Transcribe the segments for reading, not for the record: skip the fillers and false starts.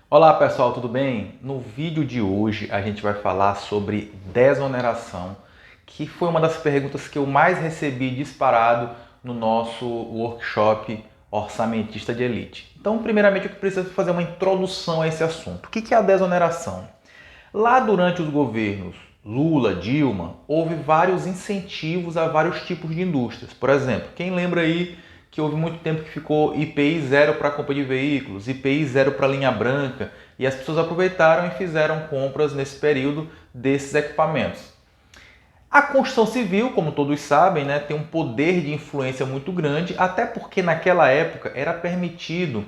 Olá pessoal, tudo bem? No vídeo de hoje a gente vai falar sobre desoneração, que foi uma das perguntas que eu mais recebi disparado no nosso workshop Orçamentista de Elite. Então, primeiramente, eu preciso fazer uma introdução a esse assunto. O que é a desoneração? Lá durante os governos Lula, Dilma, houve vários incentivos a vários tipos de indústrias. Por exemplo, quem lembra aí que houve muito tempo que ficou IPI zero para a compra de veículos, IPI zero para a linha branca, e as pessoas aproveitaram e fizeram compras nesse período desses equipamentos. A construção civil, como todos sabem, tem um poder de influência muito grande, até porque naquela época era permitido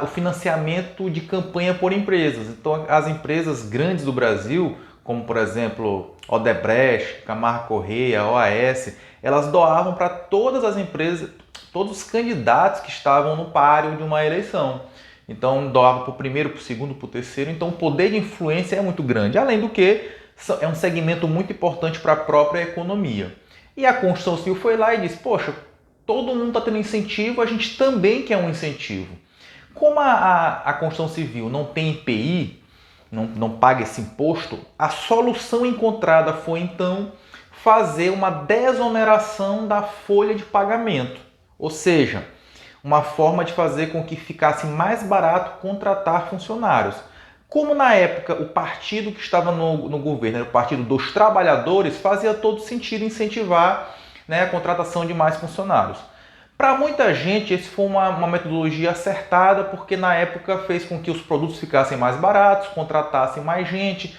o financiamento de campanha por empresas. Então, as empresas grandes do Brasil, como por exemplo Odebrecht, Camargo Corrêa, OAS, elas doavam para todas as empresas, todos os candidatos que estavam no páreo de uma eleição. Então, doava para o primeiro, para o segundo, para o terceiro. Então, o poder de influência é muito grande. Além do que, é um segmento muito importante para a própria economia. E a construção civil foi lá e disse, poxa, todo mundo está tendo incentivo, a gente também quer um incentivo. Como a construção civil não tem IPI, não paga esse imposto, a solução encontrada foi então fazer uma desoneração da folha de pagamento. Ou seja, uma forma de fazer com que ficasse mais barato contratar funcionários. Como na época o partido que estava no governo era o Partido dos Trabalhadores, fazia todo sentido incentivar a contratação de mais funcionários. Para muita gente, esse foi uma metodologia acertada, porque na época fez com que os produtos ficassem mais baratos, contratassem mais gente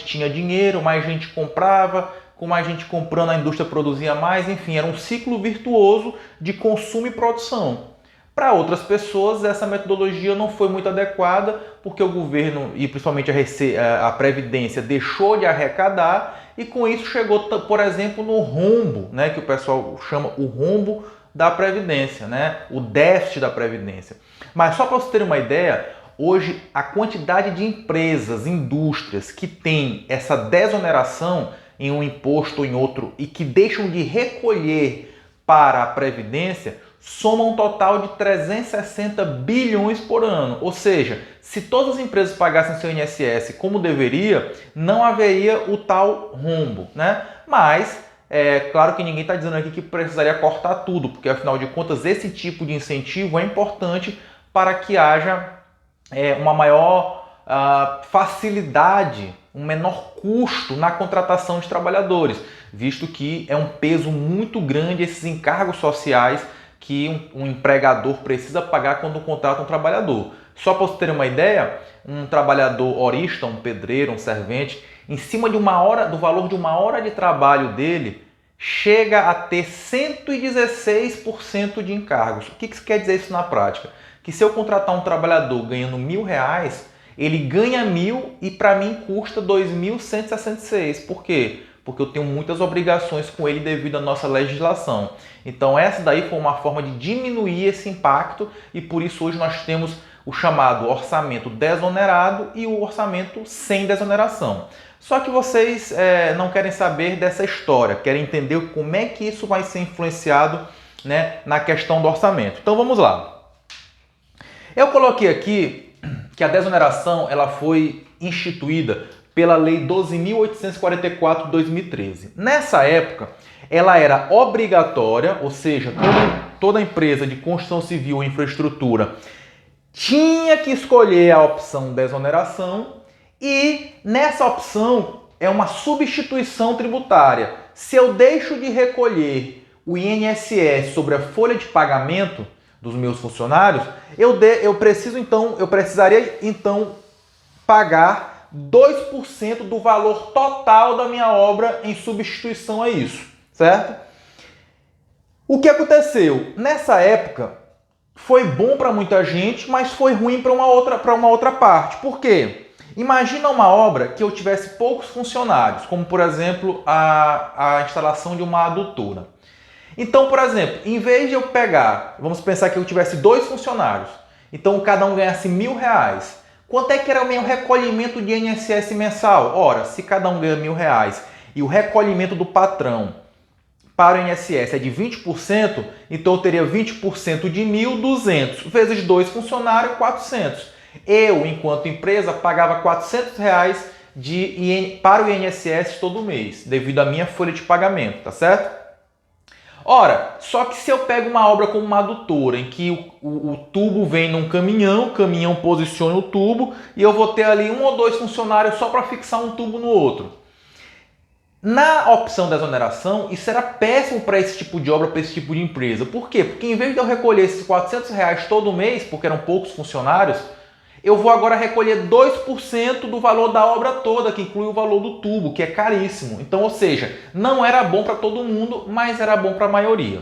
tinha dinheiro, mais gente comprava, com mais gente comprando a indústria produzia mais, enfim, era um ciclo virtuoso de consumo e produção. Para outras pessoas, essa metodologia não foi muito adequada, porque o governo e principalmente a Previdência deixou de arrecadar e com isso chegou, por exemplo, no rombo, que o pessoal chama o rombo da Previdência, o déficit da Previdência. Mas só para vocês terem uma ideia, hoje a quantidade de empresas, indústrias que tem essa desoneração em um imposto ou em outro e que deixam de recolher para a Previdência soma um total de 360 bilhões por ano. Ou seja, se todas as empresas pagassem seu INSS como deveria, não haveria o tal rombo. Mas é claro que ninguém está dizendo aqui que precisaria cortar tudo, porque afinal de contas esse tipo de incentivo é importante para que haja uma maior facilidade, um menor custo na contratação de trabalhadores, visto que é um peso muito grande esses encargos sociais que um empregador precisa pagar quando contrata um trabalhador. Só para você ter uma ideia, um trabalhador horista, um pedreiro, um servente, em cima de do valor de uma hora de trabalho dele, chega a ter 116% de encargos. O que quer dizer isso na prática? Que se eu contratar um trabalhador ganhando R$1.000, ele ganha 1.000 e para mim custa 2.166. Por quê? Porque eu tenho muitas obrigações com ele devido à nossa legislação. Então essa daí foi uma forma de diminuir esse impacto e por isso hoje nós temos o chamado orçamento desonerado e o orçamento sem desoneração. Só que vocês não querem saber dessa história, querem entender como é que isso vai ser influenciado na questão do orçamento. Então vamos lá. Eu coloquei aqui que a desoneração ela foi instituída pela Lei 12.844 de 2013. Nessa época, ela era obrigatória, ou seja, toda empresa de construção civil ou infraestrutura tinha que escolher a opção desoneração e nessa opção é uma substituição tributária. Se eu deixo de recolher o INSS sobre a folha de pagamento dos meus funcionários, eu precisaria então pagar 2% do valor total da minha obra em substituição a isso, certo? O que aconteceu? Nessa época, foi bom para muita gente, mas foi ruim para uma outra parte. Por quê? Imagina uma obra que eu tivesse poucos funcionários, como por exemplo a instalação de uma adutora. Então, por exemplo, em vez de eu vamos pensar que eu tivesse 2 funcionários, então cada um ganhasse R$1.000. Quanto é que era o meu recolhimento de INSS mensal? Ora, se cada um ganha R$1.000 e o recolhimento do patrão para o INSS é de 20%, então eu teria 20% de 1.200 vezes 2 funcionários, 400. Eu, enquanto empresa, pagava R$ 400 para o INSS todo mês, devido à minha folha de pagamento, tá certo? Ora, só que se eu pego uma obra como uma adutora, em que o tubo vem num caminhão, o caminhão posiciona o tubo e eu vou ter ali 1 ou 2 funcionários só para fixar um tubo no outro. Na opção da exoneração, isso era péssimo para esse tipo de obra, para esse tipo de empresa. Por quê? Porque em vez de eu recolher esses R$ 400 todo mês, porque eram poucos funcionários, eu vou agora recolher 2% do valor da obra toda, que inclui o valor do tubo, que é caríssimo. Então, ou seja, não era bom para todo mundo, mas era bom para a maioria.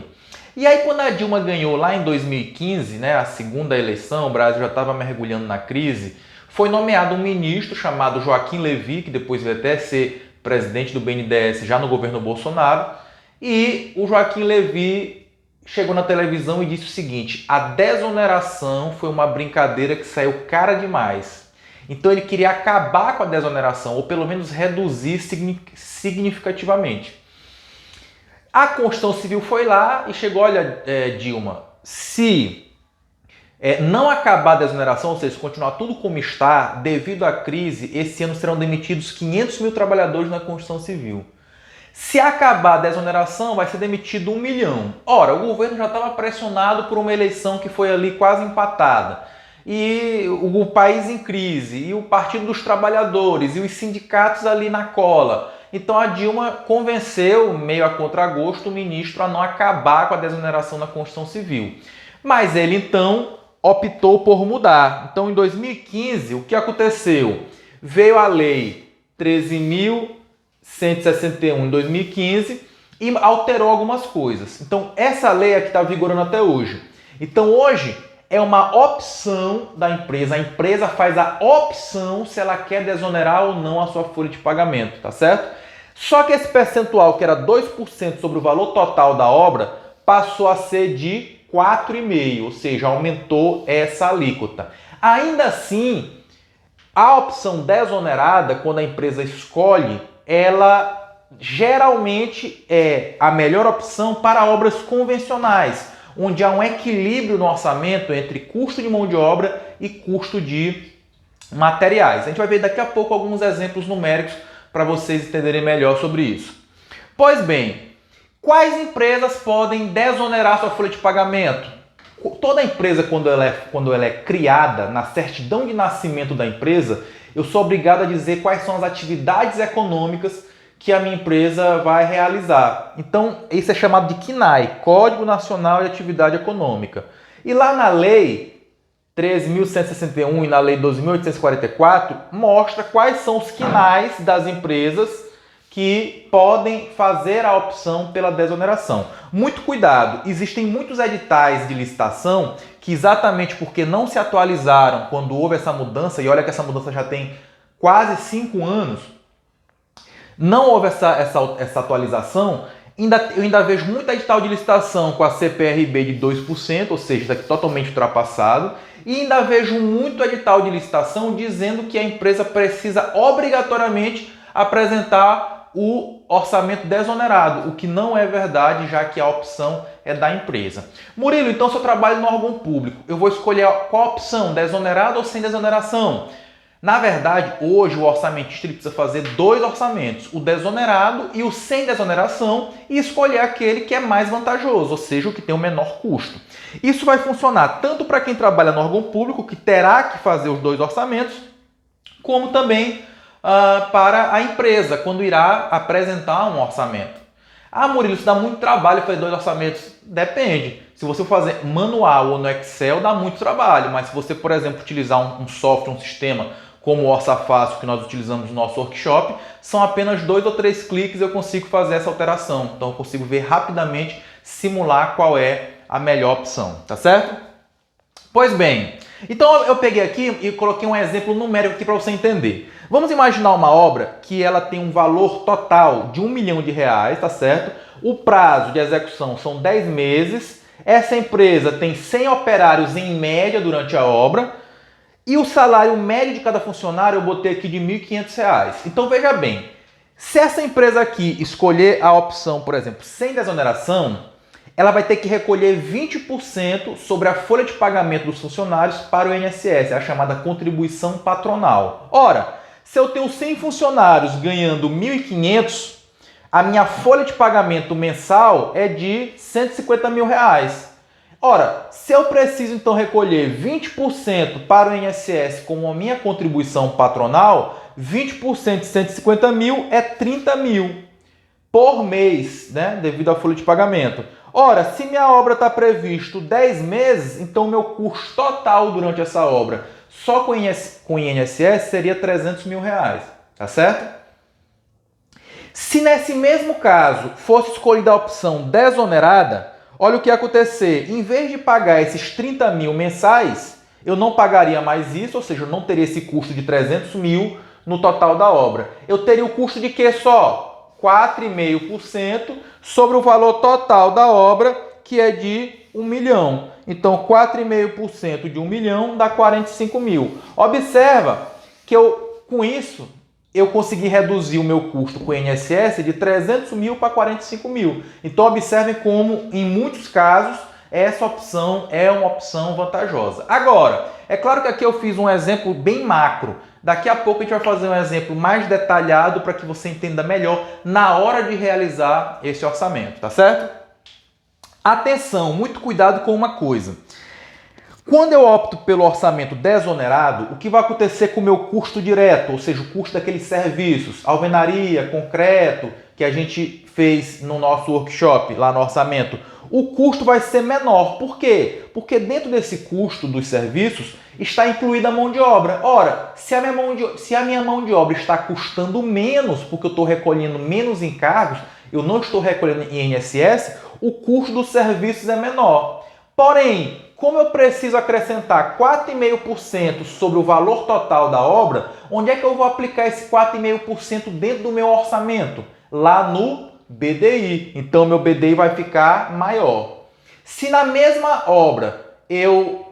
E aí, quando a Dilma ganhou lá em 2015, né, a segunda eleição, o Brasil já estava mergulhando na crise, foi nomeado um ministro chamado Joaquim Levy, que depois veio até ser presidente do BNDES já no governo Bolsonaro, e o Joaquim Levy chegou na televisão e disse o seguinte: a desoneração foi uma brincadeira que saiu cara demais. Então ele queria acabar com a desoneração, ou pelo menos reduzir significativamente. A Constituição Civil foi lá e chegou: olha, Dilma, se não acabar a desoneração, ou seja, continuar tudo como está, devido à crise, esse ano serão demitidos 500 mil trabalhadores na Constituição Civil. Se acabar a desoneração, vai ser demitido 1 milhão. Ora, o governo já estava pressionado por uma eleição que foi ali quase empatada. E o país em crise, e o Partido dos Trabalhadores, e os sindicatos ali na cola. Então a Dilma convenceu, meio a contragosto, o ministro a não acabar com a desoneração na Constituição Civil. Mas ele então optou por mudar. Então em 2015, o que aconteceu? Veio a lei 13.161 em 2015 e alterou algumas coisas. Então, essa lei é que está vigorando até hoje. Então, hoje é uma opção da empresa. A empresa faz a opção se ela quer desonerar ou não a sua folha de pagamento, tá certo? Só que esse percentual, que era 2% sobre o valor total da obra, passou a ser de 4,5%, ou seja, aumentou essa alíquota. Ainda assim, a opção desonerada, quando a empresa escolhe, ela geralmente é a melhor opção para obras convencionais, onde há um equilíbrio no orçamento entre custo de mão de obra e custo de materiais. A gente vai ver daqui a pouco alguns exemplos numéricos para vocês entenderem melhor sobre isso. Pois bem, quais empresas podem desonerar sua folha de pagamento? Toda empresa, quando ela é criada, na certidão de nascimento da empresa, eu sou obrigado a dizer quais são as atividades econômicas que a minha empresa vai realizar. Então, isso é chamado de CNAE, Código Nacional de Atividade Econômica. E lá na Lei 13.161 e na Lei 12.844, mostra quais são os CNAEs das empresas que podem fazer a opção pela desoneração. Muito cuidado, existem muitos editais de licitação que, exatamente porque não se atualizaram quando houve essa mudança, e olha que essa mudança já tem quase 5 anos, não houve essa atualização. Eu ainda vejo muito edital de licitação com a CPRB de 2%, ou seja, isso aqui totalmente ultrapassado, e ainda vejo muito edital de licitação dizendo que a empresa precisa obrigatoriamente apresentar o orçamento desonerado, o que não é verdade, já que a opção é da empresa. Murilo, então se eu trabalho no órgão público, eu vou escolher qual opção, desonerado ou sem desoneração? Na verdade, hoje o orçamentista precisa fazer 2 orçamentos, o desonerado e o sem desoneração, e escolher aquele que é mais vantajoso, ou seja, o que tem o menor custo. Isso vai funcionar tanto para quem trabalha no órgão público, que terá que fazer os 2 orçamentos, como também para a empresa, quando irá apresentar um orçamento. Ah, Murilo, isso dá muito trabalho fazer 2 orçamentos. Depende. Se você for fazer manual ou no Excel, dá muito trabalho. Mas se você, por exemplo, utilizar um software, um sistema como o Orçafácil, que nós utilizamos no nosso workshop, são apenas 2 ou 3 cliques e eu consigo fazer essa alteração. Então eu consigo ver rapidamente, simular qual é a melhor opção. Tá certo? Pois bem, então eu peguei aqui e coloquei um exemplo numérico aqui para você entender. Vamos imaginar uma obra que ela tem um valor total de R$1 milhão, tá certo? O prazo de execução são 10 meses. Essa empresa tem 100 operários em média durante a obra. E o salário médio de cada funcionário eu botei aqui de R$ 1.500. Então veja bem, se essa empresa aqui escolher a opção, por exemplo, sem desoneração, ela vai ter que recolher 20% sobre a folha de pagamento dos funcionários para o INSS, a chamada contribuição patronal. Ora, se eu tenho 100 funcionários ganhando 1.500, a minha folha de pagamento mensal é de 150 mil reais. Ora, se eu preciso então recolher 20% para o INSS como a minha contribuição patronal, 20% de 150 mil é 30 mil por mês, né? Devido à folha de pagamento. Ora, se minha obra está previsto 10 meses, então o meu custo total durante essa obra só com o INSS seria 300 mil reais, tá certo? Se nesse mesmo caso fosse escolhida a opção desonerada, olha o que ia acontecer. Em vez de pagar esses 30 mil mensais, eu não pagaria mais isso, ou seja, eu não teria esse custo de 300 mil no total da obra. Eu teria o custo de quê só? 4,5% sobre o valor total da obra, que é de 1 milhão. Então, 4,5% de 1 milhão dá 45 mil. Observa que com isso, eu consegui reduzir o meu custo com o INSS de 300 mil para 45 mil. Então, observem como, em muitos casos, essa opção é uma opção vantajosa. Agora, é claro que aqui eu fiz um exemplo bem macro. Daqui a pouco a gente vai fazer um exemplo mais detalhado para que você entenda melhor na hora de realizar esse orçamento, tá certo? Atenção, muito cuidado com uma coisa. Quando eu opto pelo orçamento desonerado, o que vai acontecer com o meu custo direto, ou seja, o custo daqueles serviços, alvenaria, concreto, que a gente fez no nosso workshop, lá no orçamento, o custo vai ser menor. Por quê? Porque dentro desse custo dos serviços está incluída a mão de obra. Ora, se a minha mão de obra está custando menos, porque eu estou recolhendo menos encargos, eu não estou recolhendo INSS, o custo dos serviços é menor. Porém, como eu preciso acrescentar 4,5% sobre o valor total da obra, onde é que eu vou aplicar esse 4,5% dentro do meu orçamento? Lá no BDI. Então, meu BDI vai ficar maior. Se na mesma obra eu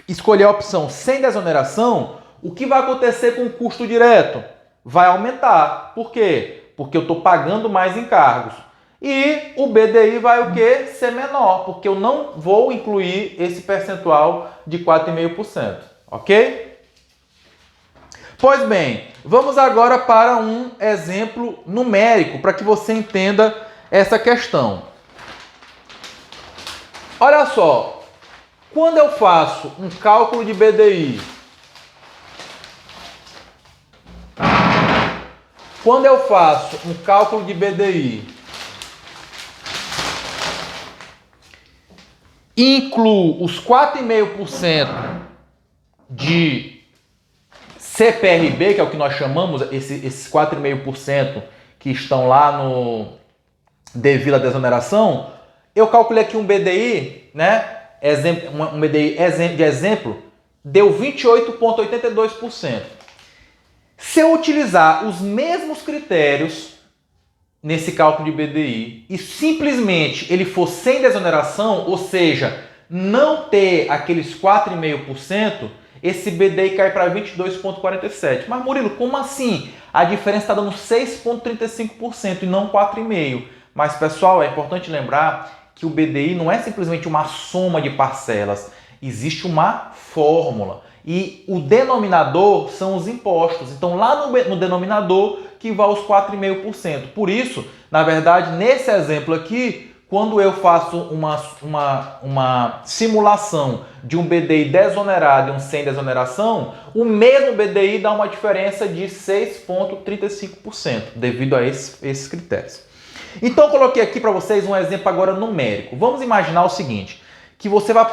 escolher a opção sem desoneração, o que vai acontecer com o custo direto? Vai aumentar. Por quê? Porque eu estou pagando mais encargos. E o BDI vai o quê? Ser menor, porque eu não vou incluir esse percentual de 4,5%, ok? Pois bem, vamos agora para um exemplo numérico para que você entenda essa questão. Olha só, quando eu faço um cálculo de BDI, incluo os 4,5% de CPRB, que é o que nós chamamos, esses 4,5% que estão lá no devido à desoneração, eu calculei aqui um BDI, né? Um BDI de exemplo, deu 28,82%. Se eu utilizar os mesmos critérios nesse cálculo de BDI e simplesmente ele for sem desoneração, ou seja, não ter aqueles 4,5%, esse BDI cai para 22,47%. Mas Murilo, como assim? A diferença está dando 6,35% e não 4,5%. Mas pessoal, é importante lembrar que o BDI não é simplesmente uma soma de parcelas, existe uma fórmula. E o denominador são os impostos. Então, lá no denominador que vai os 4,5%. Por isso, na verdade, nesse exemplo aqui, quando eu faço uma simulação de um BDI desonerado e um sem desoneração, o mesmo BDI dá uma diferença de 6,35%, devido a esses critérios. Então, eu coloquei aqui para vocês um exemplo agora numérico. Vamos imaginar o seguinte, que você vai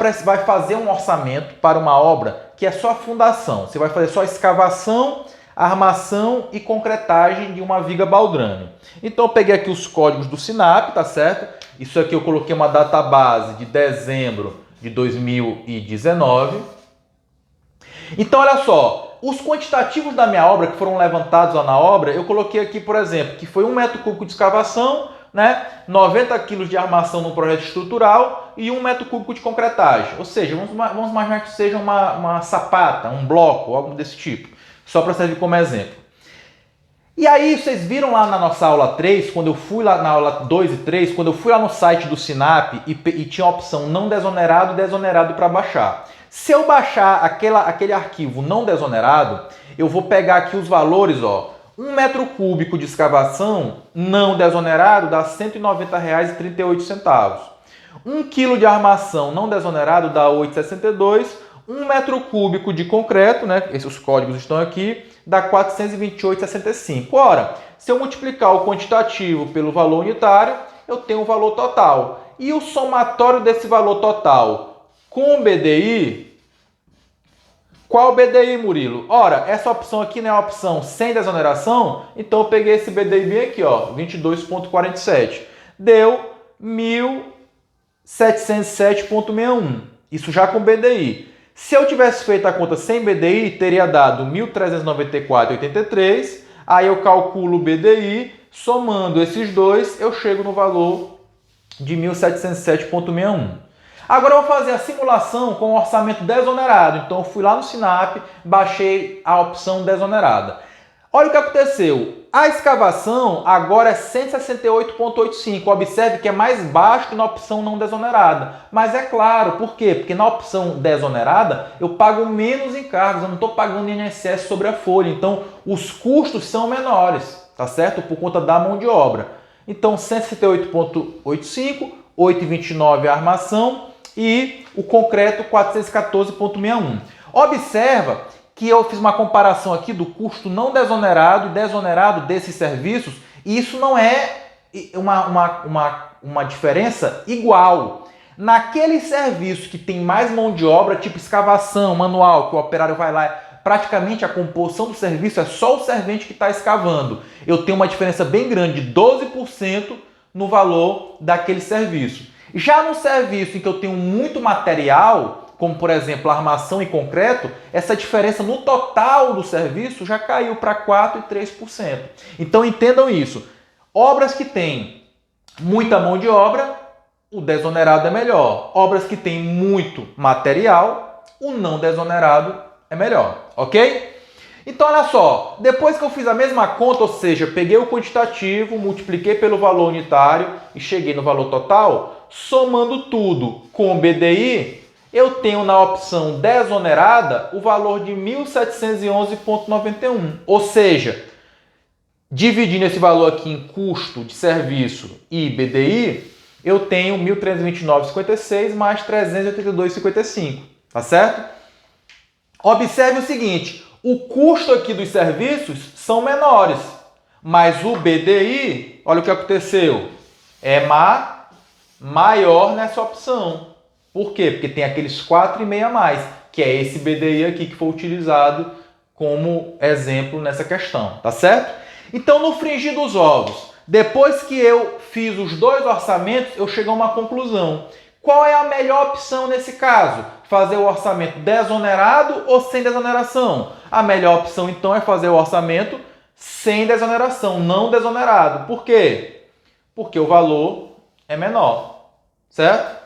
fazer um orçamento para uma obra que é só a fundação. Você vai fazer só a escavação, armação e concretagem de uma viga baldrame. Então, eu peguei aqui os códigos do SINAP, tá certo? Isso aqui eu coloquei uma database de dezembro de 2019. Então, olha só, os quantitativos da minha obra que foram levantados lá na obra, eu coloquei aqui, por exemplo, que foi 1 metro cúbico de escavação, né? 90 quilos de armação no projeto estrutural e 1 metro cúbico de concretagem. Ou seja, vamos imaginar que seja uma sapata, um bloco, algo desse tipo, só para servir como exemplo. E aí, vocês viram lá na nossa aula 3, quando eu fui lá na aula 2 e 3, quando eu fui lá no site do Sinap e tinha a opção não desonerado e desonerado para baixar. Se eu baixar aquele arquivo não desonerado, eu vou pegar aqui os valores, ó. 1 metro cúbico de escavação não desonerado dá R$ 190,38. 1 quilo de armação não desonerado dá R$ 8,62. 1 metro cúbico de concreto, né? Esses códigos estão aqui, dá R$ 428,65. Ora, se eu multiplicar o quantitativo pelo valor unitário, eu tenho o valor total. E o somatório desse valor total com o BDI... Qual o BDI, Murilo? Ora, essa opção aqui não é a opção sem desoneração, então eu peguei esse BDI bem aqui, ó, 22,47. Deu 1.707,61. Isso já com BDI. Se eu tivesse feito a conta sem BDI, teria dado 1.394,83. Aí eu calculo o BDI, somando esses dois, eu chego no valor de 1.707,61. Agora eu vou fazer a simulação com o orçamento desonerado. Então eu fui lá no Sinap, baixei a opção desonerada. Olha o que aconteceu. A escavação agora é 168,85. Observe que é mais baixo que na opção não desonerada. Mas é claro, por quê? Porque na opção desonerada eu pago menos encargos, eu não estou pagando INSS sobre a folha. Então os custos são menores, tá certo? Por conta da mão de obra. Então 168,85, 8,29 a armação e o concreto 414,61. Observa que eu fiz uma comparação aqui do custo não desonerado e desonerado desses serviços, e isso não é uma diferença igual. Naquele serviço que tem mais mão de obra, tipo escavação manual, que o operário vai lá, praticamente a composição do serviço é só o servente que está escavando. Eu tenho uma diferença bem grande de 12% no valor daquele serviço. Já no serviço em que eu tenho muito material, como por exemplo armação e concreto, essa diferença no total do serviço já caiu para 4% e 3%. Então entendam isso. Obras que têm muita mão de obra, o desonerado é melhor. Obras que têm muito material, o não desonerado é melhor, ok? Então olha só, depois que eu fiz a mesma conta, ou seja, peguei o quantitativo, multipliquei pelo valor unitário e cheguei no valor total, somando tudo com o BDI, eu tenho na opção desonerada o valor de 1.711,91. Ou seja, dividindo esse valor aqui em custo de serviço e BDI, eu tenho 1.329,56 mais 382,55. Tá certo? Observe o seguinte, o custo aqui dos serviços são menores, mas o BDI, olha o que aconteceu, é maior nessa opção. Por quê? Porque tem aqueles 4,5 a mais, que é esse BDI aqui que foi utilizado como exemplo nessa questão, tá certo? Então, no frigir dos ovos, depois que eu fiz os dois orçamentos, eu chego a uma conclusão. Qual é a melhor opção nesse caso? Fazer o orçamento desonerado ou sem desoneração? A melhor opção, então, é fazer o orçamento sem desoneração, não desonerado. Por quê? Porque o valor é menor, certo?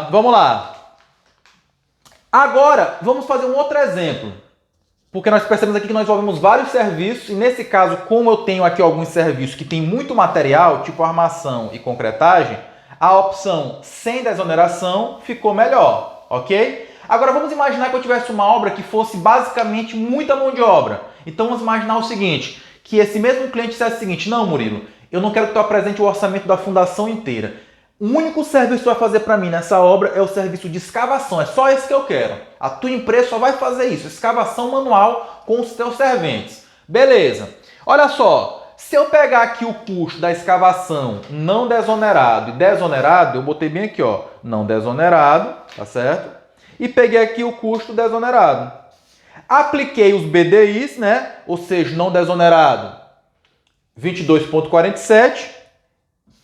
Vamos lá. Agora, vamos fazer um outro exemplo. Porque nós percebemos aqui que nós envolvemos vários serviços, e nesse caso, como eu tenho aqui alguns serviços que tem muito material, tipo armação e concretagem, a opção sem desoneração ficou melhor, ok? Agora vamos imaginar que eu tivesse uma obra que fosse basicamente muita mão de obra. Então vamos imaginar o seguinte, que esse mesmo cliente dissesse o seguinte, não, Murilo, eu não quero que tu apresente o orçamento da fundação inteira. O único serviço que tu vai fazer para mim nessa obra é o serviço de escavação, é só esse que eu quero. A tua empresa só vai fazer isso, escavação manual com os teus serventes. Beleza. Olha só, se eu pegar aqui o custo da escavação não desonerado e desonerado, eu botei bem aqui, ó, não desonerado, tá certo? E peguei aqui o custo desonerado. Apliquei os BDIs, né? Ou seja, não desonerado, 22,47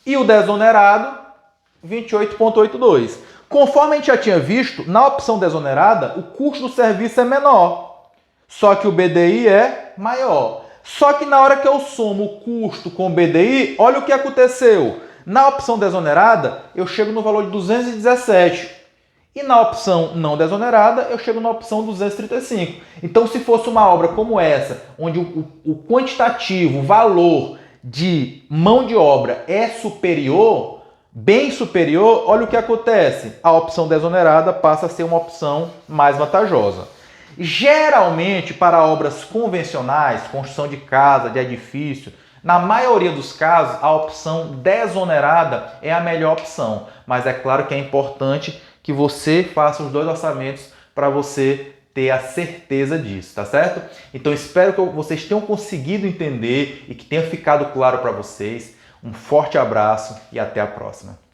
e o desonerado 28,82. Conforme a gente já tinha visto, na opção desonerada, o custo do serviço é menor, só que o BDI é maior. Só que na hora que eu somo o custo com o BDI, olha o que aconteceu. Na opção desonerada, eu chego no valor de 217. E na opção não desonerada, eu chego na opção 235. Então, se fosse uma obra como essa, onde o quantitativo, o valor de mão de obra é superior, bem superior, olha o que acontece. A opção desonerada passa a ser uma opção mais vantajosa. Geralmente, para obras convencionais, construção de casa, de edifício, na maioria dos casos, a opção desonerada é a melhor opção. Mas é claro que é importante que você faça os dois orçamentos para você ter a certeza disso, tá certo? Então espero que vocês tenham conseguido entender e que tenha ficado claro para vocês. Um forte abraço e até a próxima.